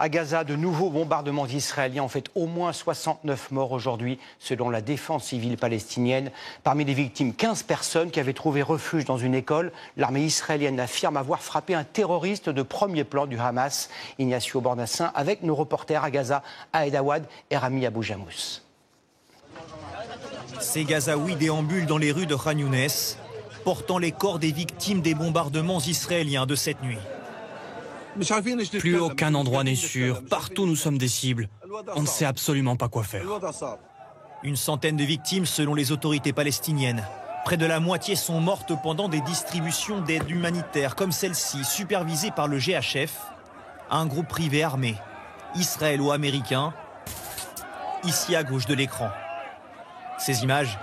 À Gaza, de nouveaux bombardements israéliens ont fait au moins 69 morts aujourd'hui, selon la défense civile palestinienne. Parmi les victimes, 15 personnes qui avaient trouvé refuge dans une école. L'armée israélienne affirme avoir frappé un terroriste de premier plan du Hamas. Ignacio Bornassin avec nos reporters à Gaza, Aed Awad et Rami Abou Jamous. Ces Gazaouis déambulent dans les rues de Khan Younes, portant les corps des victimes des bombardements israéliens de cette nuit. Plus aucun endroit n'est sûr, partout nous sommes des cibles. On ne sait absolument pas quoi faire. Une centaine de victimes selon les autorités palestiniennes. Près de la moitié sont mortes pendant des distributions d'aide humanitaire comme celle-ci, supervisée par le GHF, un groupe privé armé, israélo-américain, ici à gauche de l'écran. Ces images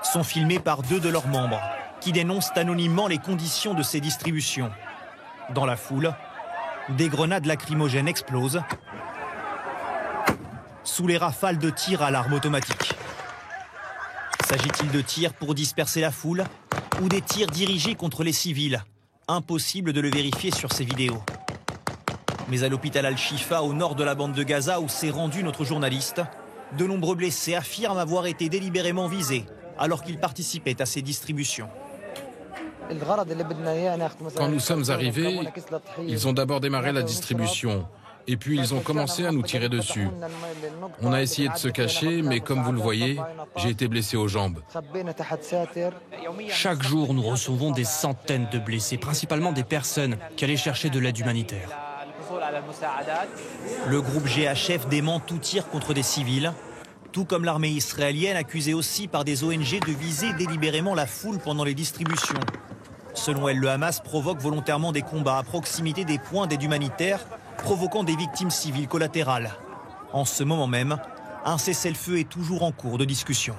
sont filmées par 2 de leurs membres, qui dénoncent anonymement les conditions de ces distributions. Dans la foule, des grenades lacrymogènes explosent sous les rafales de tirs à l'arme automatique. S'agit-il de tirs pour disperser la foule ou des tirs dirigés contre les civils? Impossible de le vérifier sur ces vidéos. Mais à l'hôpital Al-Shifa, au nord de la bande de Gaza, où s'est rendu notre journaliste, de nombreux blessés affirment avoir été délibérément visés alors qu'ils participaient à ces distributions. Quand nous sommes arrivés, ils ont d'abord démarré la distribution et puis ils ont commencé à nous tirer dessus. On a essayé de se cacher, mais comme vous le voyez, j'ai été blessé aux jambes. Chaque jour, nous recevons des centaines de blessés, principalement des personnes qui allaient chercher de l'aide humanitaire. Le groupe GHF dément tout tir contre des civils, tout comme l'armée israélienne accusée aussi par des ONG de viser délibérément la foule pendant les distributions. Selon elle, le Hamas provoque volontairement des combats à proximité des points d'aide humanitaire, provoquant des victimes civiles collatérales. En ce moment même, un cessez-le-feu est toujours en cours de discussion.